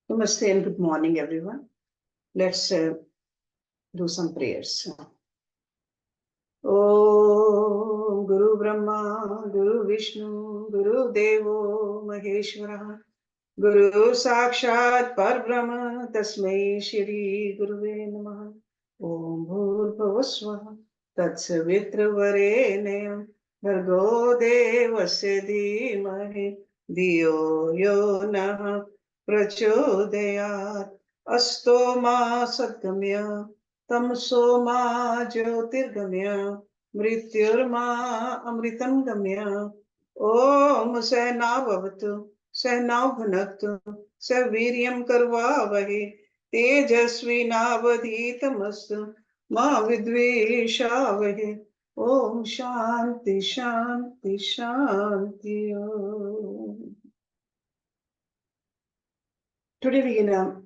Namaste and good morning, everyone. Let's do some prayers. Om Guru Brahma, Guru Vishnu, Guru Devo Maheshwara, Guru Sakshat Parbrahma, Tasmai Shri Guruve Namaha. Om Bhurbhuvasvaha, Tatsavitra Bhargo Devasya Dhimahi, Diyo Yo Nah Prachodayat. Asto ma satgamya, tamso ma jyotirgamya, mrityurma amritam gamya. Om Sahnavavatu, Sahnavbhunaktu, Saviryam Karvavahe, Tejasvi Navadhitamastu, Ma Vidveshavahe. Om Shanti Shanti Shanti Om. Today we're going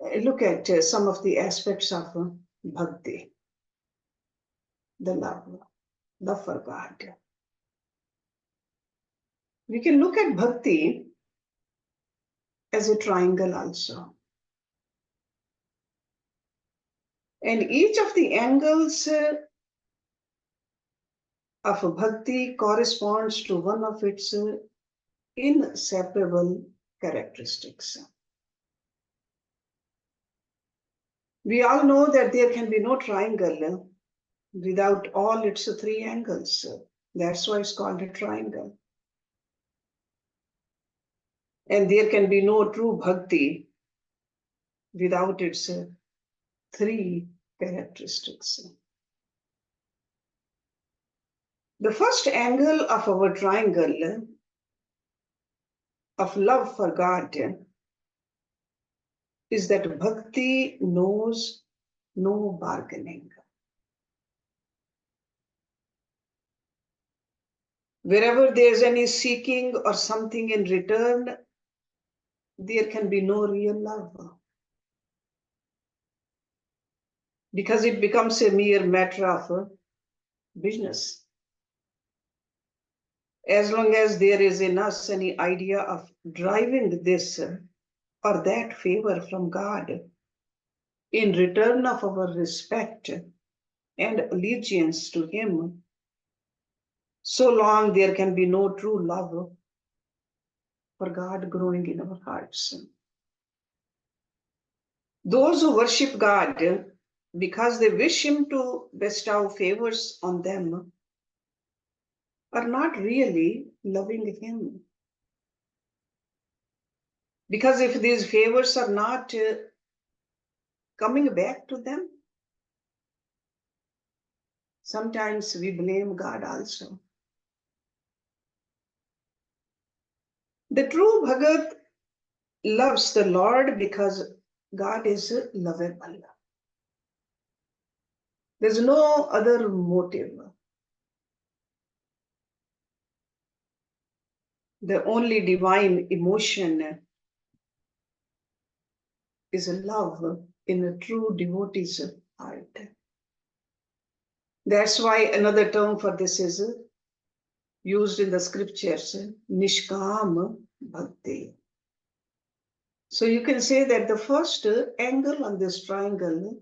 to look at some of the aspects of Bhakti, the love for God. We can look at Bhakti as a triangle also. And each of the angles of Bhakti corresponds to one of its inseparable characteristics. We all know that there can be no triangle without all its three angles. That's why it's called a triangle. And there can be no true Bhakti without its three characteristics. The first angle of our triangle of love for God is that Bhakti knows no bargaining. Wherever there's any seeking or something in return, there can be no real love. Because it becomes a mere matter of business. As long as there is in us any idea of driving this or that favor from God in return of our respect and allegiance to Him, so long there can be no true love for God growing in our hearts. Those who worship God because they wish Him to bestow favors on them are not really loving Him. Because if these favors are not coming back to them, sometimes we blame God also. The true Bhagat loves the Lord because God is lovable. There's no other motive. The only divine emotion is a love in a true devotee's heart. That's why another term for this is used in the scriptures, Nishkam Bhakti. So you can say that the first angle on this triangle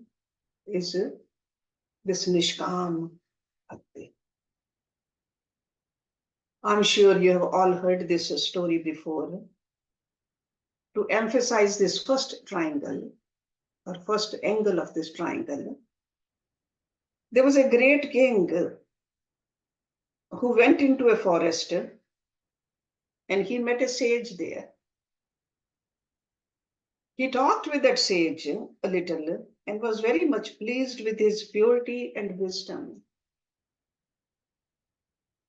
is this Nishkam Bhakti. I'm sure you have all heard this story before. To emphasize this first triangle, or first angle of this triangle, there was a great king who went into a forest and he met a sage there. He talked with that sage a little and was very much pleased with his purity and wisdom.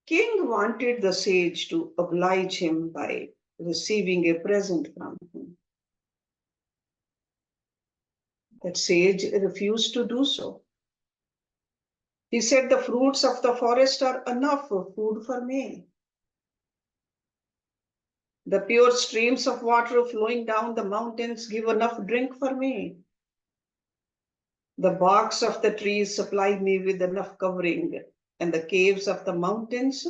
King wanted the sage to oblige him by receiving a present from him. That sage refused to do so. He said, the fruits of the forest are enough food for me. The pure streams of water flowing down the mountains give enough drink for me. The barks of the trees supply me with enough covering, and the caves of the mountains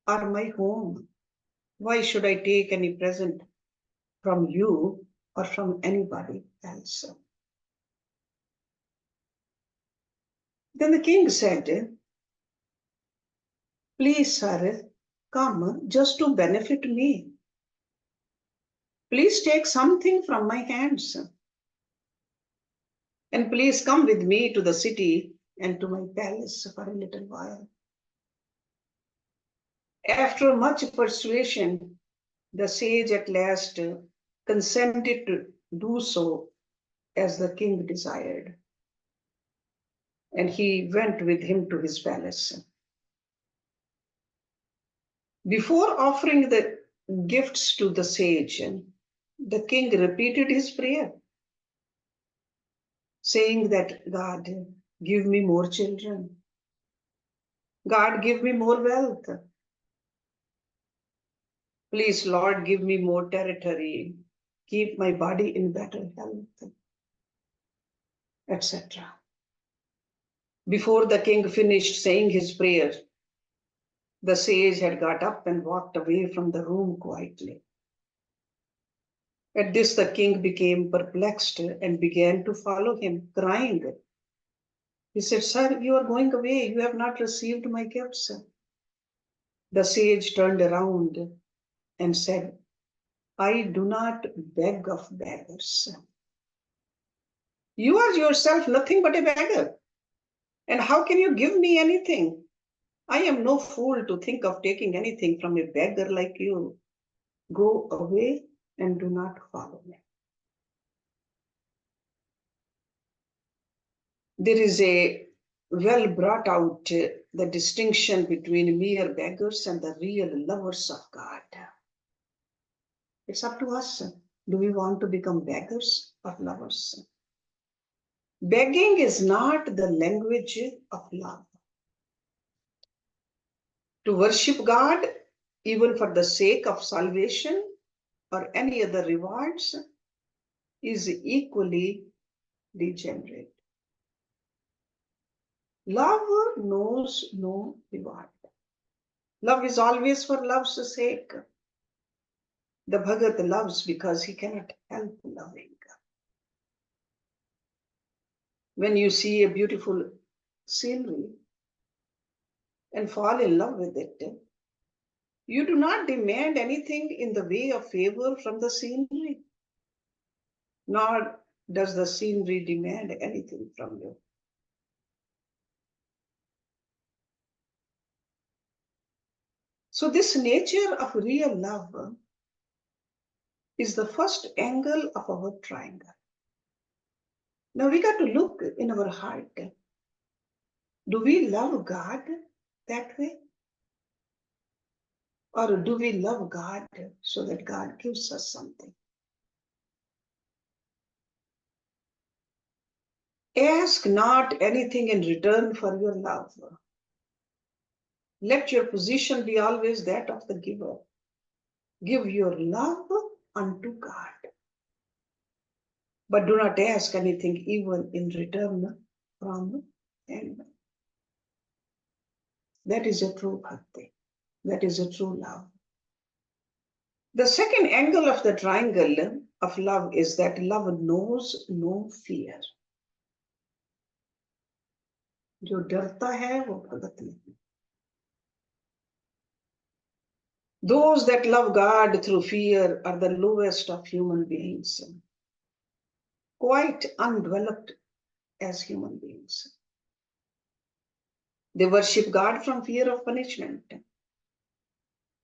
are my home. Why should I take any present from you or from anybody else. Then the king said, please, sir, come just to benefit me. Please take something from my hands. And please come with me to the city and to my palace for a little while. After much persuasion, the sage at last consented to do so as the king desired. And he went with him to his palace. Before offering the gifts to the sage, the king repeated his prayer, saying that, God, give me more children. God, give me more wealth. Please, Lord, give me more territory. Keep my body in better health, etc. Before the king finished saying his prayer, the sage had got up and walked away from the room quietly. At this, the king became perplexed and began to follow him, crying. He said, Sir, you are going away. You have not received my gifts. The sage turned around and said, I do not beg of beggars. You are yourself nothing but a beggar. And how can you give me anything? I am no fool to think of taking anything from a beggar like you. Go away and do not follow me. There is a well brought out the distinction between mere beggars and the real lovers of God. It's up to us. Do we want to become beggars or lovers? Begging is not the language of love. To worship God, even for the sake of salvation or any other rewards, is equally degenerate. Love knows no reward. Love is always for love's sake. The Bhagat loves because he cannot help loving. When you see a beautiful scenery and fall in love with it, you do not demand anything in the way of favor from the scenery, nor does the scenery demand anything from you. So this nature of real love is the first angle of our triangle. Now we got to look in our heart. Do we love God that way? Or do we love God so that God gives us something? Ask not anything in return for your love. Let your position be always that of the giver. Give your love unto God. But do not ask anything even in return from Him. That is a true bhakti. That is a true love. The second angle of the triangle of love is that love knows no fear. जो डरता है वो भगत नहीं. Those that love God through fear are the lowest of human beings, quite undeveloped as human beings. They worship God from fear of punishment.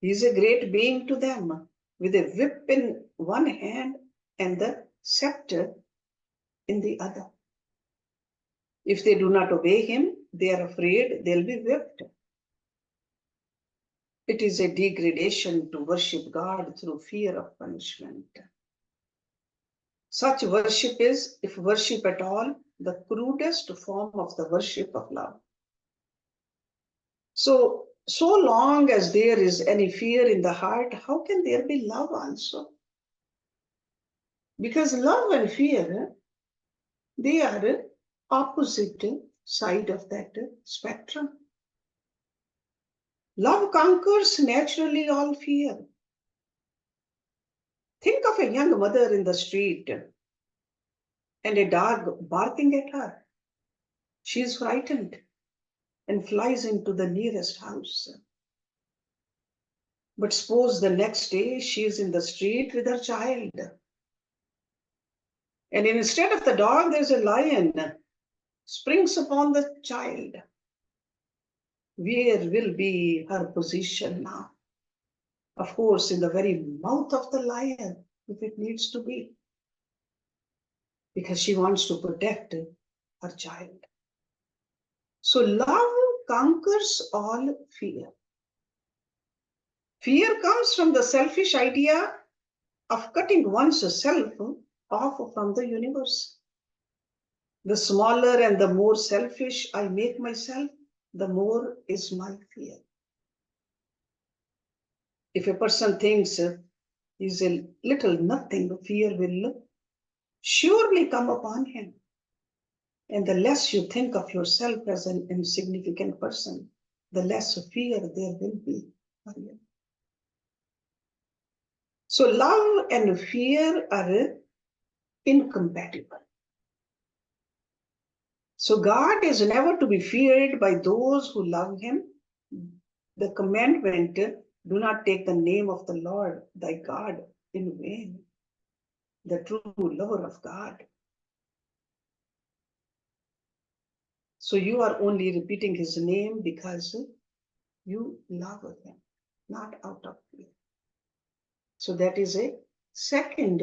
He is a great being to them, with a whip in one hand and the scepter in the other. If they do not obey him, they are afraid they'll be whipped. It is a degradation to worship God through fear of punishment. Such worship is, if worship at all, the crudest form of the worship of love. So long as there is any fear in the heart, how can there be love also? Because love and fear, they are opposite side of that spectrum. Love conquers naturally all fear. Think of of a young mother in the street and a dog barking at her. She is frightened and flies into the nearest house. But suppose the next day she is in the street with her child. And instead of the dog, there's a lion springs upon the child. Where will be her position now? Of course, in the very mouth of the lion, if it needs to be, because she wants to protect her child. So love conquers all fear. Fear comes from the selfish idea of cutting one's self off from the universe. The smaller and the more selfish I make myself, the more is my fear. If a person thinks he's a little nothing, fear will surely come upon him. And the less you think of yourself as an insignificant person, the less fear there will be for you. So love and fear are incompatible. So God is never to be feared by those who love him. The commandment, do not take the name of the Lord thy God in vain. The true lover of God. So you are only repeating his name because you love him, not out of fear. So that is a second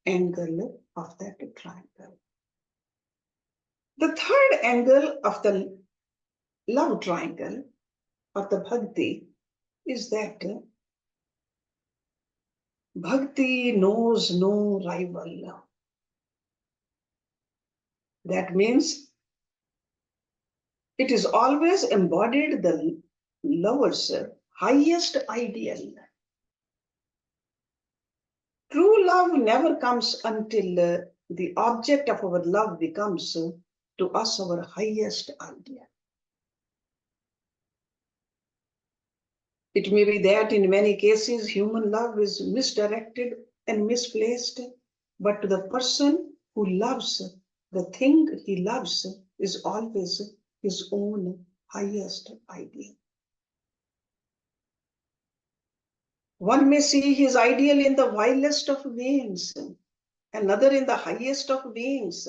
angle of that triangle. The third angle of the love triangle of the Bhakti is that Bhakti knows no rival. That means it is always embodied the lover's highest ideal. True love never comes until the object of our love becomes to us our highest ideal. It may be that in many cases human love is misdirected and misplaced, but to the person who loves, the thing he loves is always his own highest ideal. One may see his ideal in the vilest of beings, another in the highest of beings.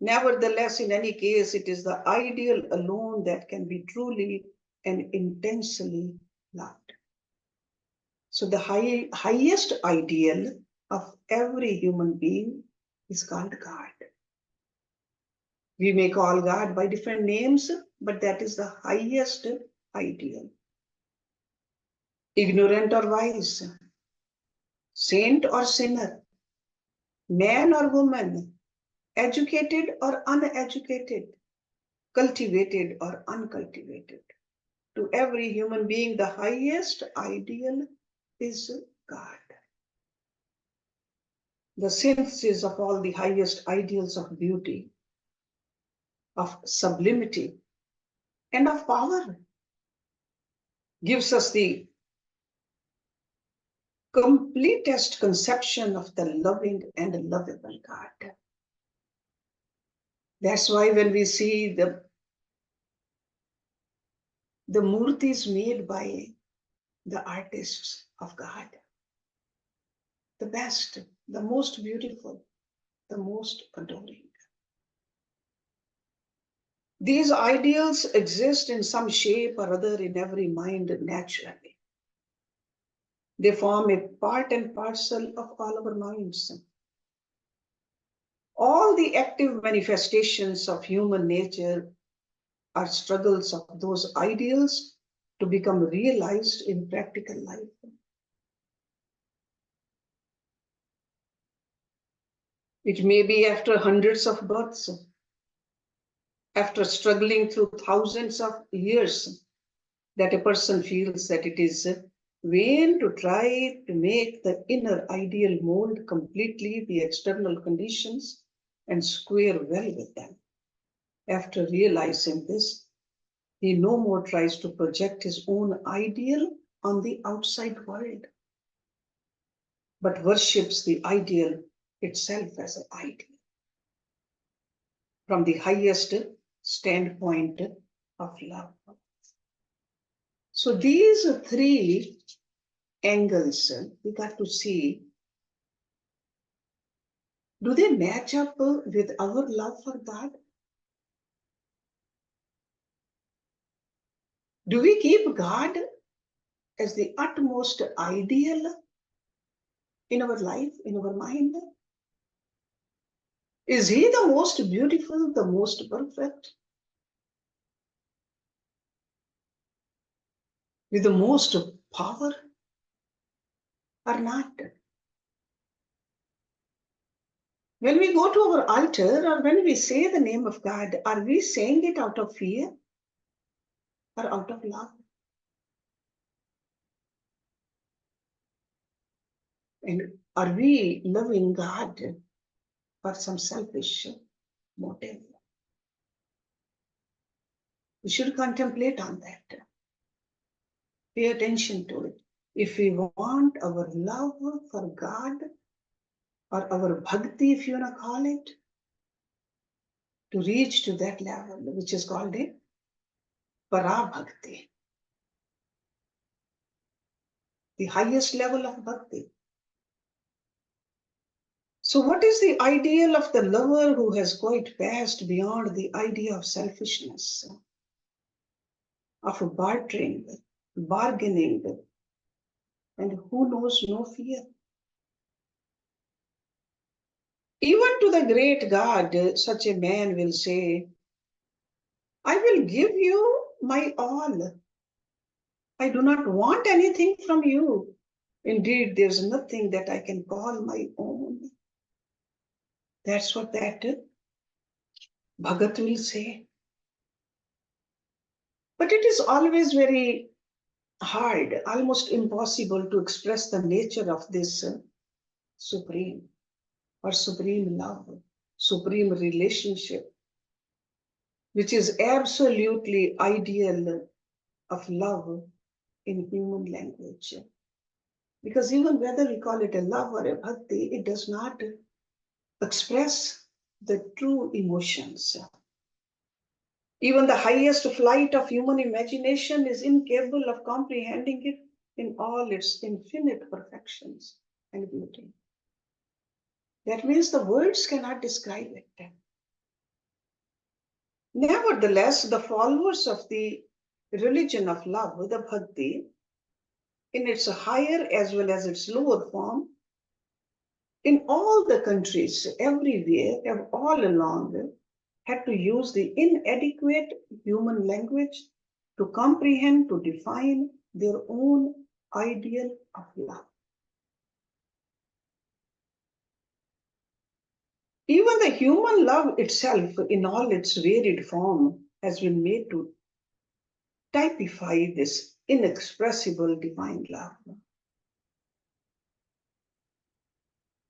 Nevertheless, in any case, it is the ideal alone that can be truly and intensely loved. So the highest ideal of every human being is called God. We may call God by different names, but that is the highest ideal. Ignorant or wise, saint or sinner, man or woman, educated or uneducated, cultivated or uncultivated. To every human being, the highest ideal is God. The synthesis of all the highest ideals of beauty, of sublimity, and of power gives us the completest conception of the loving and lovable God. That's why when we see the murtis made by the artists of God, the best, the most beautiful, the most adoring. These ideals exist in some shape or other in every mind naturally. They form a part and parcel of all our minds. All the active manifestations of human nature are struggles of those ideals to become realized in practical life. It may be after hundreds of births, after struggling through thousands of years, that a person feels that it is vain to try to make the inner ideal mold completely the external conditions and square well with them. After realizing this, he no more tries to project his own ideal on the outside world, but worships the ideal itself as an ideal from the highest standpoint of love. So these three angles we got to see, do they match up with our love for God? Do we keep God as the utmost ideal in our life, in our mind? Is He the most beautiful, the most perfect, with the most power, or not? When we go to our altar or when we say the name of God, are we saying it out of fear or out of love? And are we loving God for some selfish motive? We should contemplate on that. Pay attention to it. If we want our love for God, or our bhakti, if you want to call it, to reach to that level, which is called a para bhakti, the highest level of bhakti. So what is the ideal of the lover who has quite passed beyond the idea of selfishness, of bartering, bargaining, and who knows no fear? Even to the great God, such a man will say, I will give you my all. I do not want anything from you. Indeed, there's nothing that I can call my own. That's what that Bhagat will say. But it is always very hard, almost impossible to express the nature of this supreme or supreme love, supreme relationship, which is absolutely ideal of love in human language. Because even whether we call it a love or a bhakti, it does not express the true emotions. Even the highest flight of human imagination is incapable of comprehending it in all its infinite perfections and beauty. That means the words cannot describe it. Nevertheless, the followers of the religion of love, the bhakti, in its higher as well as its lower form, in all the countries, everywhere, have all along had to use the inadequate human language to comprehend, to define their own ideal of love. Even the human love itself, in all its varied form, has been made to typify this inexpressible divine love.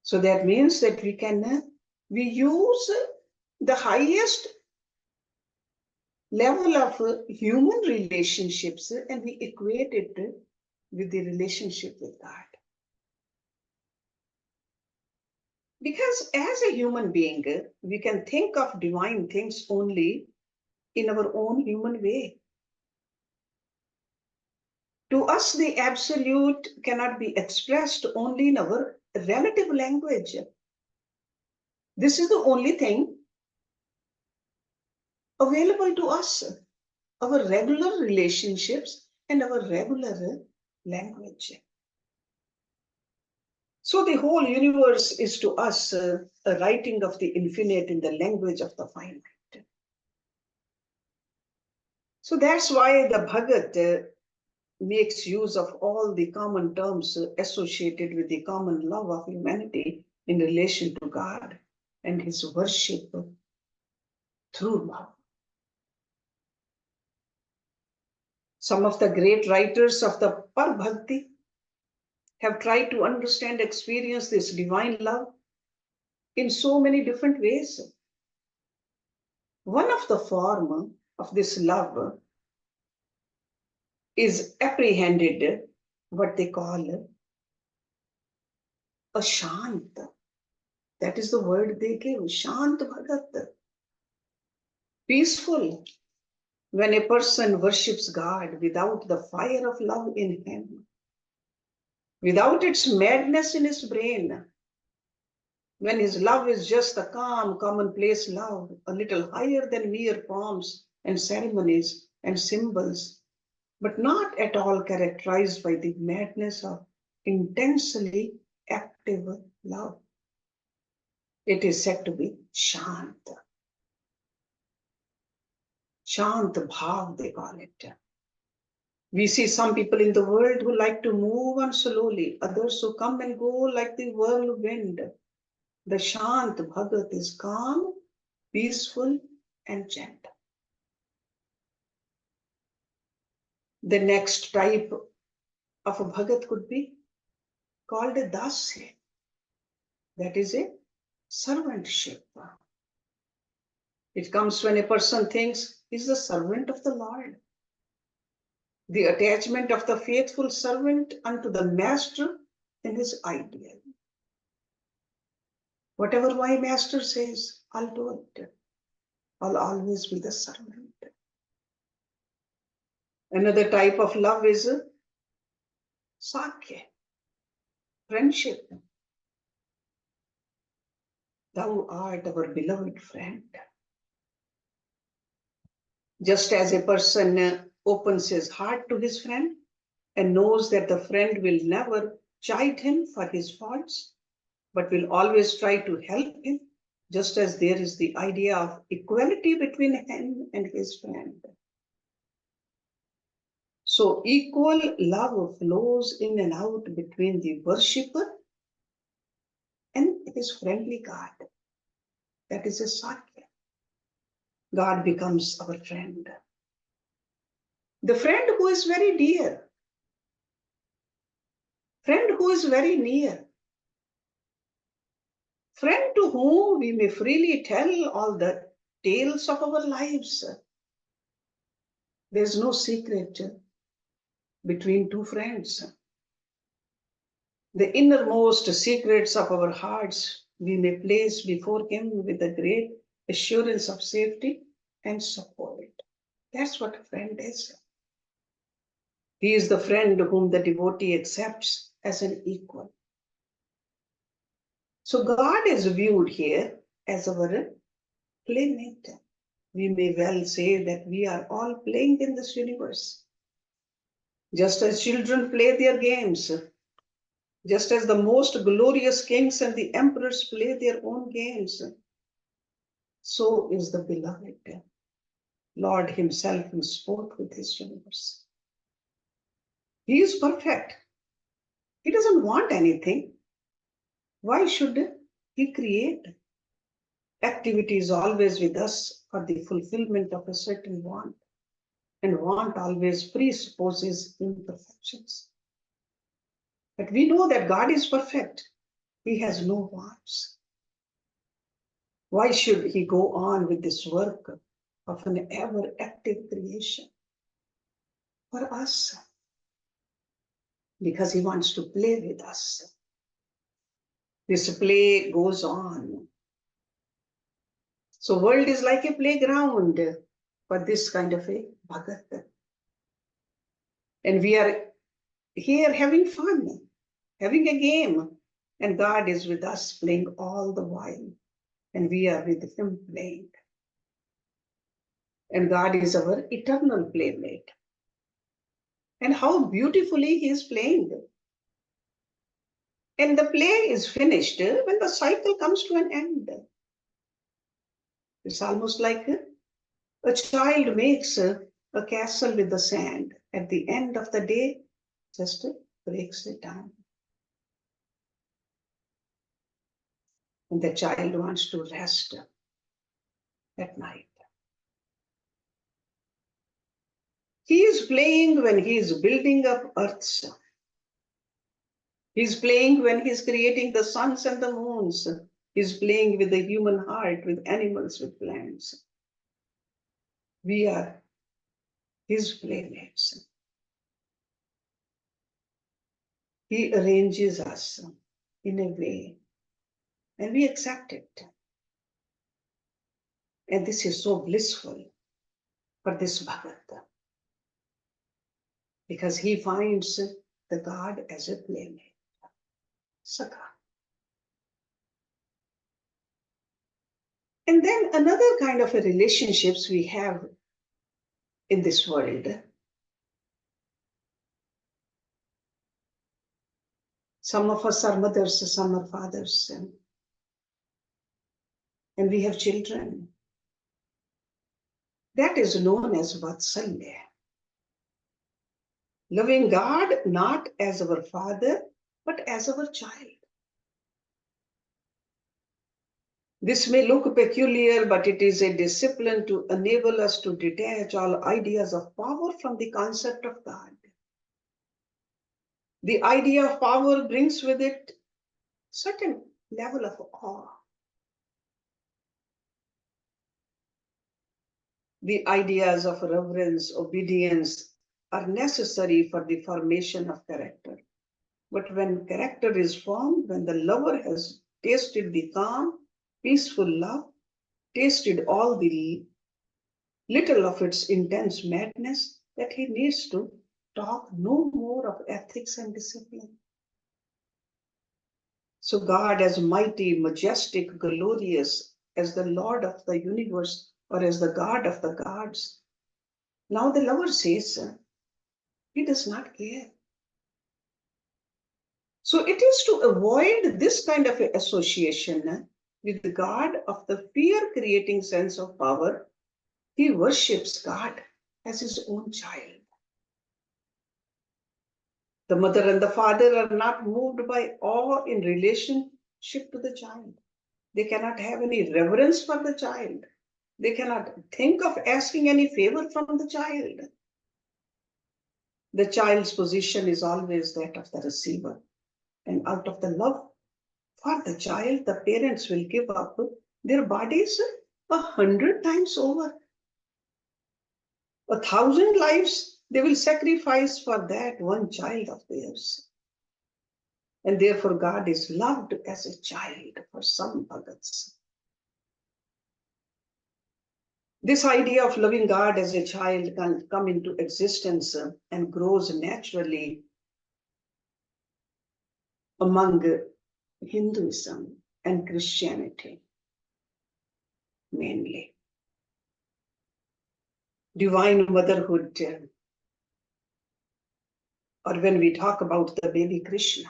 So that means that we use the highest level of human relationships and we equate it with the relationship with God. Because as a human being, we can think of divine things only in our own human way. To us, the absolute cannot be expressed only in our relative language. This is the only thing available to us, our regular relationships and our regular language. So the whole universe is to us a writing of the infinite in the language of the finite. So that's why the Bhagat makes use of all the common terms associated with the common love of humanity in relation to God and his worship through love. Some of the great writers of the Par Bhakti have tried to understand, experience this divine love in so many different ways. One of the form of this love is apprehended, what they call a shant. That is the word they give, shant bhagat. Peaceful. When a person worships God without the fire of love in him, without its madness in his brain, when his love is just a calm, commonplace love, a little higher than mere forms and ceremonies and symbols, but not at all characterized by the madness of intensely active love. It is said to be shant. Shant bhav, they call it. We see some people in the world who like to move on slowly, others who come and go like the whirlwind. The shant bhagat is calm, peaceful, and gentle. The next type of a bhagat could be called a dasya. That is a servantship. It comes when a person thinks he's the servant of the Lord. The attachment of the faithful servant unto the master and his ideal. Whatever my master says, I'll do it. I'll always be the servant. Another type of love is sakya, friendship. Thou art our beloved friend. Just as a person opens his heart to his friend and knows that the friend will never chide him for his faults, but will always try to help him, just as there is the idea of equality between him and his friend. So equal love flows in and out between the worshipper and his friendly God. That is a sakya. God becomes our friend. The friend who is very dear, friend who is very near, friend to whom we may freely tell all the tales of our lives. There's no secret between two friends. The innermost secrets of our hearts we may place before him with a great assurance of safety and support. That's what a friend is. He is the friend whom the devotee accepts as an equal. So God is viewed here as our playmate. We may well say that we are all playing in this universe. Just as children play their games, just as the most glorious kings and the emperors play their own games, so is the beloved Lord himself in sport with his universe. He is perfect. He doesn't want anything. Why should he create? Activity is always with us for the fulfillment of a certain want, and want always presupposes imperfections. But we know that God is perfect. He has no wants. Why should he go on with this work of an ever active creation? For us, because he wants to play with us. This play goes on. So world is like a playground for this kind of a bhagat. And we are here having fun, having a game. And God is with us playing all the while. And we are with him playing. And God is our eternal playmate. And how beautifully he is playing. And the play is finished when the cycle comes to an end. It's almost like a child makes a castle with the sand. At the end of the day, just breaks it down. And the child wants to rest at night. He is playing when he is building up earths. He's playing when he's creating the suns and the moons. He's playing with the human heart, with animals, with plants. We are his playmates. He arranges us. in a way, and we accept it. And this is so blissful for this Bhagat, because he finds the God as a playmate, Sakha. And then another kind of a relationships we have in this world. Some of us are mothers, some are fathers, and we have children. That is known as Vatsalya. Loving God not as our father, but as our child. This may look peculiar, but it is a discipline to enable us to detach all ideas of power from the concept of God. The idea of power brings with it certain level of awe. The ideas of reverence, obedience are necessary for the formation of character. But when character is formed, when the lover has tasted the calm, peaceful love, tasted all the little of its intense madness, that he needs to talk no more of ethics and discipline. So God, as mighty, majestic, glorious, as the Lord of the universe, or as the God of the gods, now the lover says he does not care. So it is to avoid this kind of association with the God of the fear-creating sense of power, he worships God as his own child. The mother and the father are not moved by awe in relationship to the child. They cannot have any reverence for the child. They cannot think of asking any favor from the child. The child's position is always that of the receiver. And out of the love for the child, the parents will give up their bodies 100 times over. 1,000 lives they will sacrifice for that one child of theirs. And therefore God is loved as a child for some Bhagats. This idea of loving God as a child can come into existence and grows naturally among Hinduism and Christianity, mainly. Divine motherhood, or when we talk about the baby Krishna.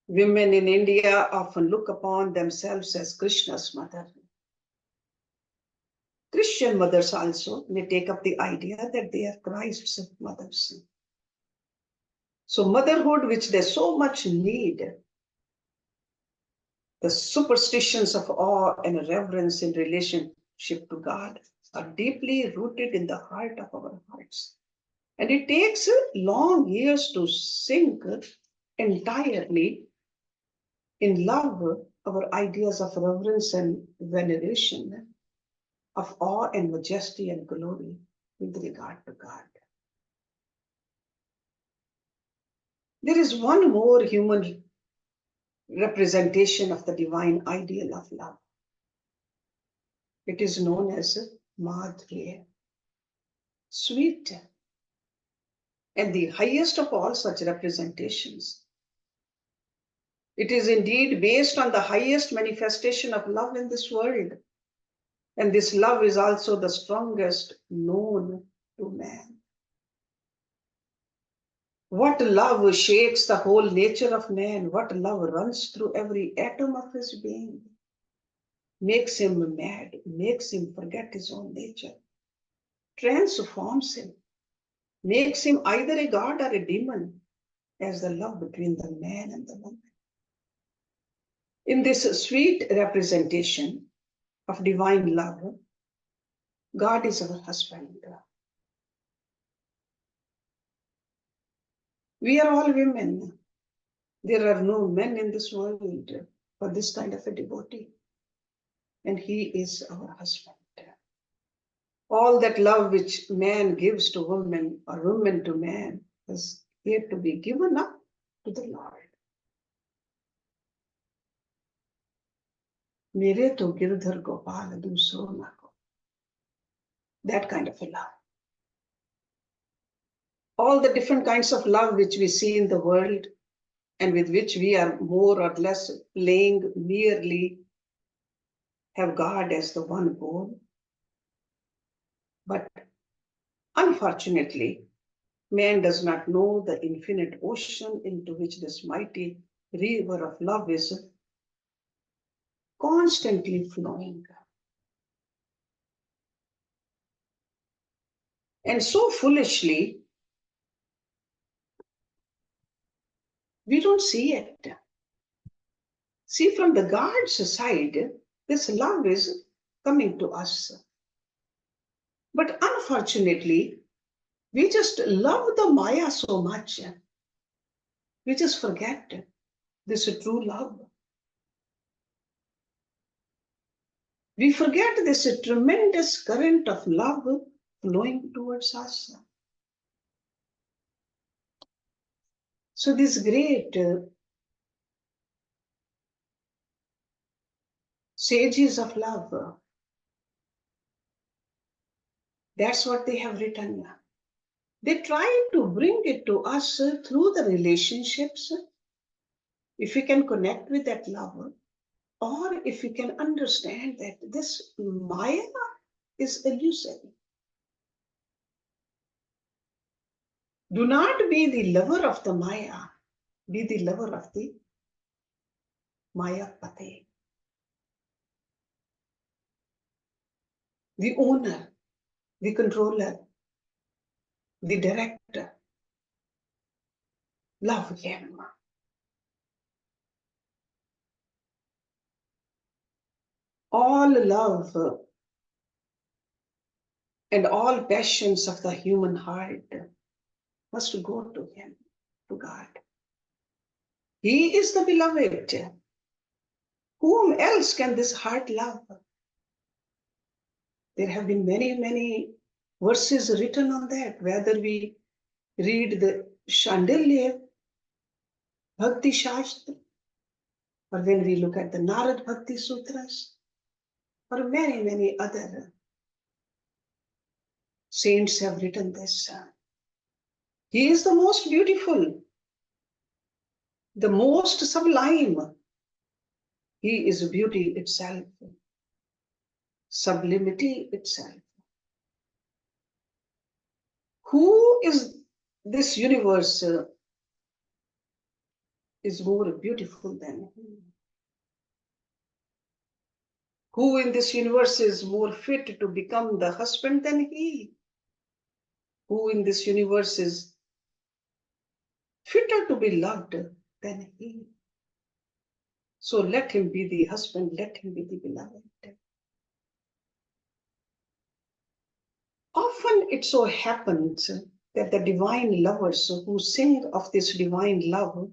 Women in India often look upon themselves as Krishna's mother. Christian mothers also may take up the idea that they are Christ's mothers. So motherhood, which they so much need, the superstitions of awe and reverence in relationship to God are deeply rooted in the heart of our hearts. And it takes long years to sink entirely in love our ideas of reverence and veneration, of awe and majesty and glory with regard to God. There is one more human representation of the divine ideal of love. It is known as Madhurya, sweet, and the highest of all such representations. It is indeed based on the highest manifestation of love in this world. And this love is also the strongest known to man. What love shakes the whole nature of man, what love runs through every atom of his being, makes him mad, makes him forget his own nature, transforms him, makes him either a god or a demon, as the love between the man and the woman. In this sweet representation of divine love, God is our husband. We are all women. There are no men in this world for this kind of a devotee. And he is our husband. All that love which man gives to woman or woman to man is yet to be given up to the Lord. मेरे तो गिरधर गोपाल दूसरो न को. That kind of a love. All the different kinds of love which we see in the world and with which we are more or less playing merely have God as the one goal. But unfortunately, man does not know the infinite ocean into which this mighty river of love is constantly flowing. And so foolishly, we don't see it. See, from the God's side, this love is coming to us. But unfortunately, we just love the Maya so much. We just forget this true love. We forget this tremendous current of love flowing towards us. So these great sages of love, that's what they have written. They try to bring it to us through the relationships, if we can connect with that love, or if we can understand that this Maya is illusory. Do not be the lover of the Maya, be the lover of the Maya Pate, the owner, the controller, the director. Love him. All love and all passions of the human heart must go to him, to God. He is the beloved. Whom else can this heart love? There have been many, many verses written on that, whether we read the Chandelier, Bhakti Shastra, or when we look at the Narad Bhakti Sutras, or many, many other saints have written this. He is the most beautiful, the most sublime. He is beauty itself, sublimity itself. Who is this universe is more beautiful than him? Who in this universe is more fit to become the husband than he? Who in this universe is fitter to be loved than he? So let him be the husband, let him be the beloved. Often it so happens that the divine lovers who sing of this divine love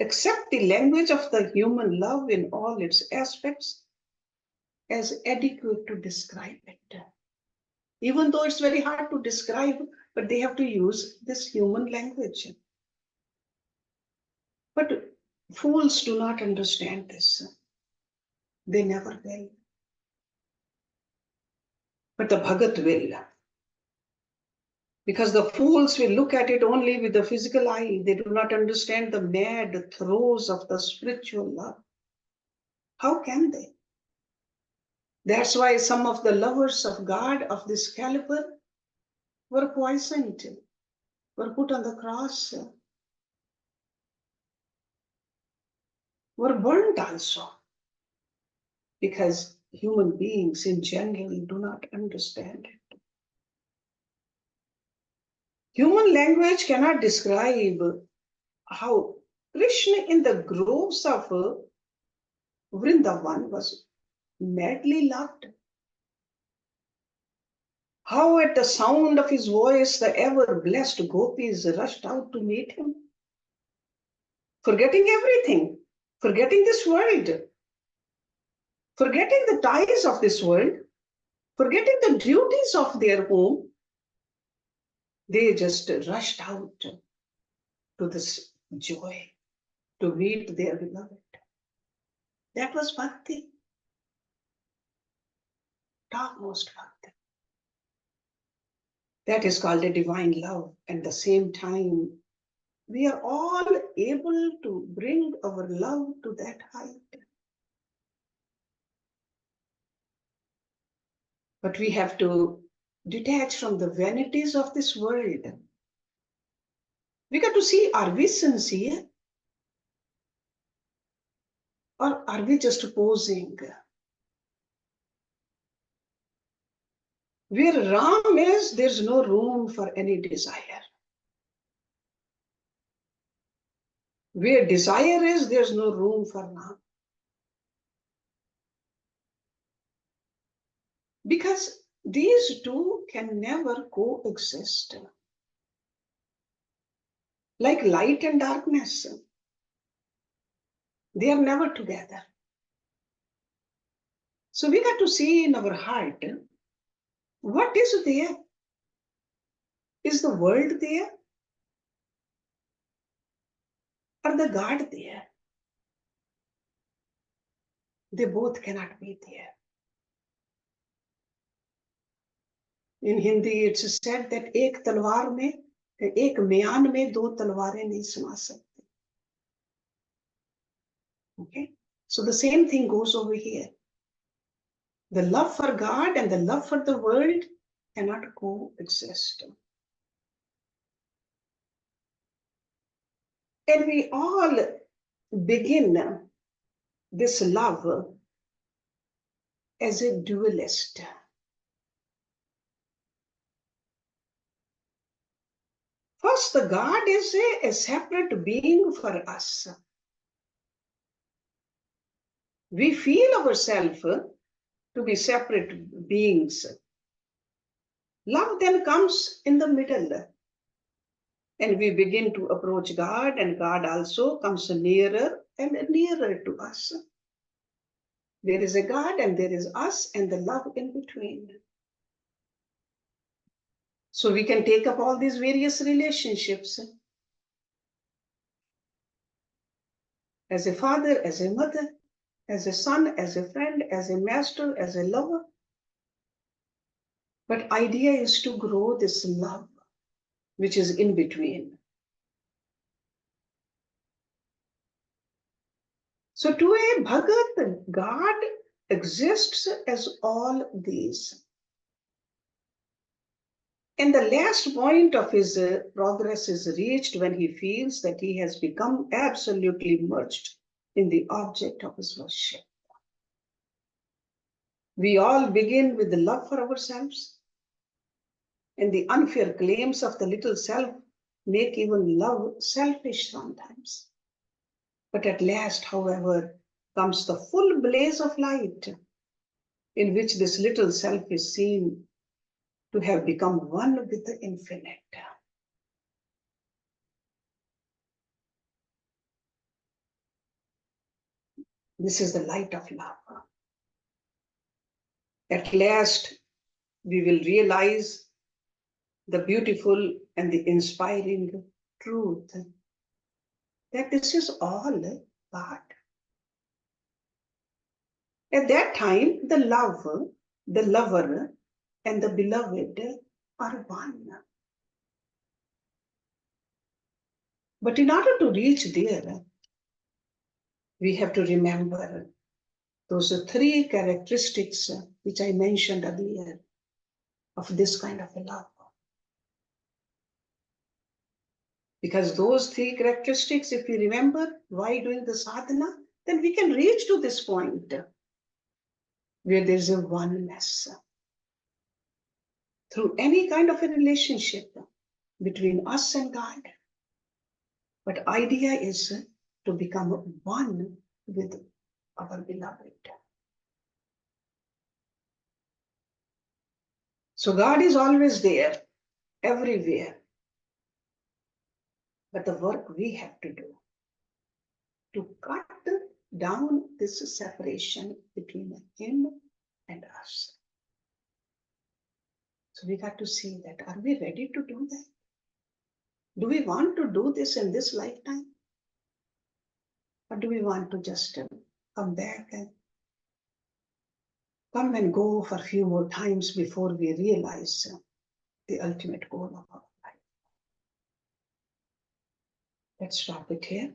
accept the language of the human love in all its aspects as adequate to describe it. Even though it's very hard to describe, but they have to use this human language. But fools do not understand this. They never will. But the Bhagat will. Because the fools will look at it only with the physical eye. They do not understand the mad throes of the spiritual love. How can they? That's why some of the lovers of God of this caliber were poisoned, were put on the cross, were burnt also. Because human beings in general do not understand it. Human language cannot describe how Krishna in the groves of Vrindavan was madly loved. How at the sound of his voice the ever-blessed gopis rushed out to meet him, forgetting everything, forgetting this world, forgetting the ties of this world, forgetting the duties of their home. They just rushed out to this joy, to meet their beloved. That was Bhakti, topmost Bhakti. That is called a divine love. At the same time, we are all able to bring our love to that height. But we have to detach from the vanities of this world. We got to see, are we sincere? Or are we just posing? Where Ram is, there's no room for any desire. Where desire is, there's no room for Ram. Because these two can never coexist. Like light and darkness, they are never together. So we got to see in our heart, what is there? Is the world there? Or the God there? They both cannot be there. In Hindi, it's said that एक तलवार में, एक म्यान में दो तलवारें नहीं समा सकती. Okay, so the same thing goes over here. The love for God and the love for the world cannot coexist. And we all begin this love as a dualist. First, the God is a separate being for us. We feel ourselves to be separate beings. Love then comes in the middle. And we begin to approach God, and God also comes nearer and nearer to us. There is a God and there is us and the love in between. So we can take up all these various relationships. As a father, as a mother, as a son, as a friend, as a master, as a lover. But idea is to grow this love, which is in between. So to a Bhagat, God exists as all these. And the last point of his progress is reached when he feels that he has become absolutely merged in the object of his worship. We all begin with the love for ourselves, and the unfair claims of the little self make even love selfish sometimes. But at last, however, comes the full blaze of light, in which this little self is seen to have become one with the infinite. This is the light of love. At last, we will realize the beautiful and the inspiring truth that this is all God. At that time, the lover, and the beloved are one. But in order to reach there, we have to remember those three characteristics which I mentioned earlier of this kind of a love. Because those three characteristics, if we remember why doing the sadhana, then we can reach to this point where there's a oneness through any kind of a relationship between us and God. But idea is to become one with our beloved. So God is always there, everywhere. But the work we have to do to cut down this separation between him and us. So we got to see that. Are we ready to do that? Do we want to do this in this lifetime? Or do we want to just come back and come and go for a few more times before we realize the ultimate goal of our life? Let's stop it here.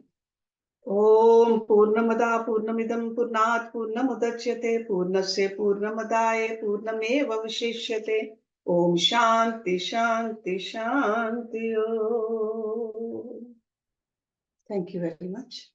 Om Purnamada Purnamidam Purnat Purnamudachyate Purnasya Purnamadaye Purnameva Vishishyate. Om Shanti Shanti Shanti Om. Thank you very much.